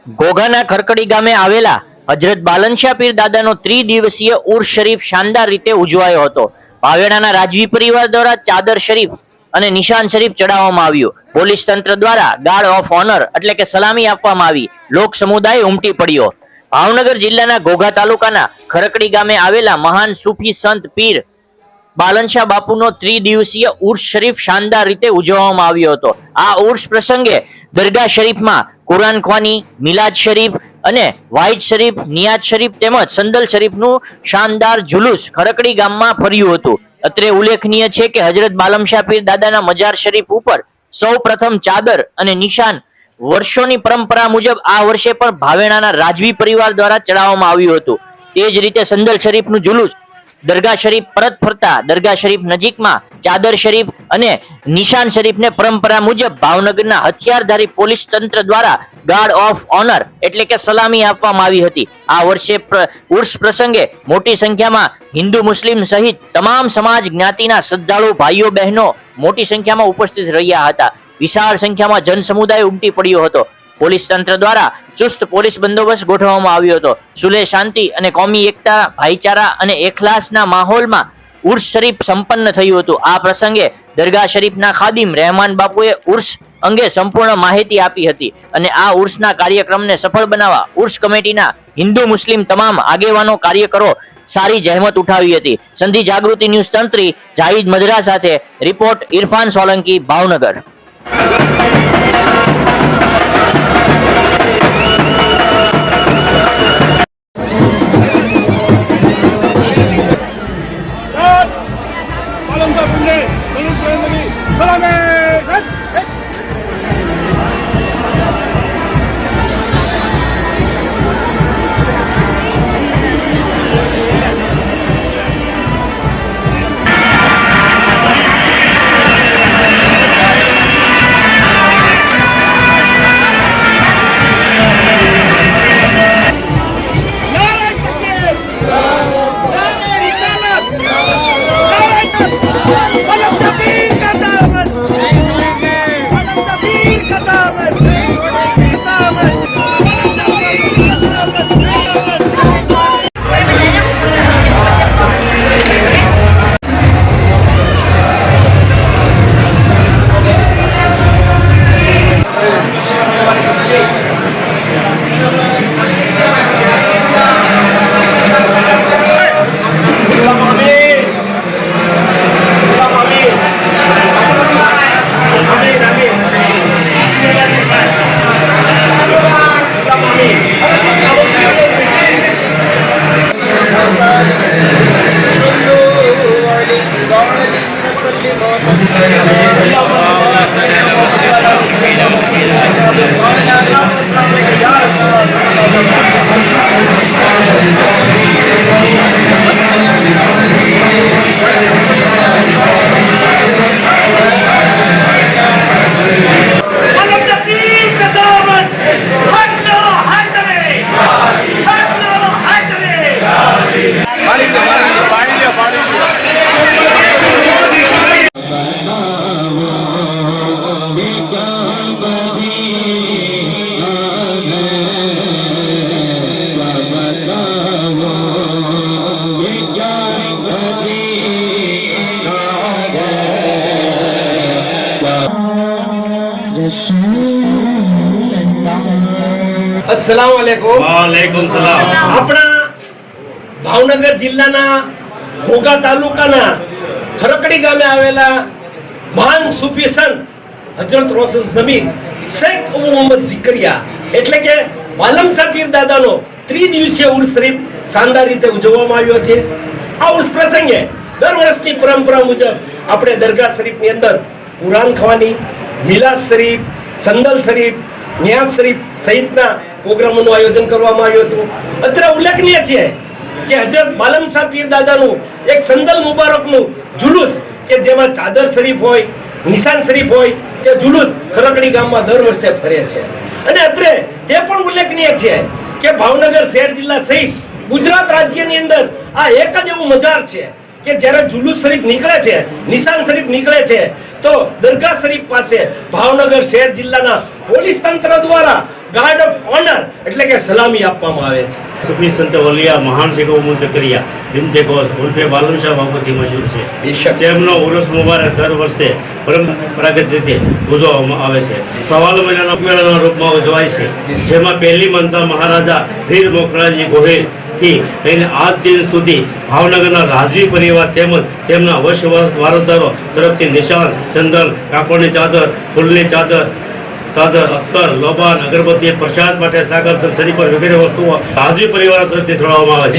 ઘોઘાના ખરકડી ગામે આવેલા હજરત બાલનશાહ પીર દાદાનો ત્રિદિવસીય ઉર્સ શરીફ શાનદાર રીતે ઉજવાયો હતો. ભાવેણાના રાજવી પરિવાર દ્વારા ચાદર શરીફ અને નિશાન શરીફ ચડાવવામાં આવ્યું. પોલીસ તંત્ર દ્વારા ગાર્ડ ઓફ ઓનર એટલે કે સલામી આપવામાં આવી. લોક સમુદાય ઉમટી પડ્યો. ભાવનગર જિલ્લાના ઘોઘા તાલુકાના ખરકડી ગામે આવેલા મહાન સૂફી સંત પીર બાલનશાહ બાપુનો ત્રિદિવસીય ઉર્સ શરીફ શાનદાર રીતે ઉજવવામાં આવ્યો હતો. આ ઉર્સ પ્રસંગે દરગાહ શરીફમાં કુરાન ખ્વાની, મિલાદ શરીફ અને વાઇડ શરીફ, નિયાજ શરીફ તેમજ સંદલ શરીફનું શાનદાર જુલુસ ખરકડી ગામમાં ફર્યું હતું. અત્રે ઉલ્લેખનીય છે કે હજરત બાલનશાહ પીર દાદાના મજાર શરીફ ઉપર સૌ પ્રથમ ચાદર અને નિશાન વર્ષોની પરંપરા મુજબ આ વર્ષે પણ ભાવેણાના રાજવી પરિવાર દ્વારા ચડાવવામાં આવ્યું હતું. તે જ રીતે સંદલ શરીફનું જુલુસ દરગાહ શરીફ પરત ફરતા દરગાહ શરીફ નજીકમાં ચાદર શરીફ અને નિશાન શરીફને પરંપરા મુજબ ભાવનગરના હથિયારધારી પોલીસ તંત્ર દ્વારા ગાર્ડ ઓફ ઓનર એટલે કે સલામી આપવામાં આવી હતી. આ વર્ષે ઉર્સ પ્રસંગે મોટી સંખ્યામાં હિન્દુ મુસ્લિમ સહિત તમામ સમાજ જ્ઞાતિના શ્રદ્ધાળુ ભાઈઓ બહેનો મોટી સંખ્યામાં ઉપસ્થિત રહ્યા હતા. વિશાળ સંખ્યામાં જન સમુદાય ઉમટી પડ્યો હતો. પોલીસ તંત્ર દ્વારા ચુસ્ત પોલીસ બંદોબસ્ત ગોઠવવામાં આવ્યો હતો. સુલેહ શાંતિ અને કોમી એકતા, ભાઈચારા અને એખલાસના માહોલમાં ઉર્સ શરીફ સંપન્ન થયું હતું. આ પ્રસંગે દરગાહ શરીફના ખાદિમ રહેમાન બાપુએ ઉર્સ અંગે સંપૂર્ણ માહિતી આપી હતી અને આ ઉર્સના કાર્યક્રમને સફળ બનાવવા ઉર્સ કમિટીના હિન્દુ મુસ્લિમ તમામ આગેવાનો કાર્યકરો સારી જહેમત ઉઠાવી હતી. સંધિ જાગૃતિ ન્યૂઝ તંત્રી જાહિદ મદરા સાથે રિપોર્ટ ઇરફાન સોલંકી, ભાવનગર. अस्सलामुअलैकुम। वालेकुम सलाम। अपना भावनगर जिल्लाना घोघा तालुकाना खरकड़ी गामे आवेला महान सूफी संत हजरत रोशन जमीन शेख अबू मोहम्मद जिकरिया એટલે કે બાલનશાહ પીર દાદાનો ત્રિદિવસીય ઉર્સ શરીફ શાનદાર રીતે ઉજવવામાં આવ્યો છે. આ ઉર્સ પ્રસંગે દર વર્ષની પરંપરા મુજબ આપણે દરગાહ શરીફની અંદર કુરાન ખ્વાની, મિલાદ શરીફ, સંદલ શરીફ, નિયાઝ શરીફ સહિતના પ્રોગ્રામોનું આયોજન કરવામાં આવ્યું હતું. અત્રે ઉલ્લેખનીય છે કે હજરત બાલનશાહ પીર દાદાનું એક સંદલ મુબારકનું જુલુસ કે જેમાં ચાદર શરીફ હોય, નિશાન શરીફ હોય, તે જુલુસ ખરકડી ગામમાં દર વર્ષે ફરે છે. અને અત્રે તે પણ ઉલ્લેખનીય છે કે ભાવનગર શહેર જિલ્લા સહિત ગુજરાત રાજ્યની અંદર આ એક જ એવું મજાર છે કે જ્યારે જુલુસ શરીફ નીકળે છે, નિશાન શરીફ નીકળે છે, તો દરગાહ શરીફ પાસે ભાવનગર શહેર જિલ્લાના પોલીસ તંત્ર દ્વારા ગાર્ડ ઓફ ઓનર એટલે કે સલામી આપવામાં આવે છે. સુફી સંત વલિયા મહાન શેખો મુંતકરિયા બિનતે ગોલ ઉર્ફે બાલમ શાહ બાબતથી મશહૂર છે. તેમનો ઉર્સ મુબારક દર વર્ષે પરંપરાગત રીતે ઉજવવામાં આવે છે. સવાલ મહિનાના મેળાના રૂપમાં ઉજવાય છે, જેમાં પહેલી મનતા મહારાજા વીર મોકળાજી ગોહિલ થી લઈને આજ દિન સુધી ભાવનગરના રાજવી પરિવાર તેમજ તેમના વારસદારો તરફથી નિશાન, ચંદન, કાપડની ચાદર, ફૂલની ચાદર, અત્તર, લોબાન, અગરબત્તી, પ્રસાદ માટે સાગર, શરીફા વગેરે વસ્તુઓ રાજવી પરિવાર તરફથી ચડાવવામાં આવે છે.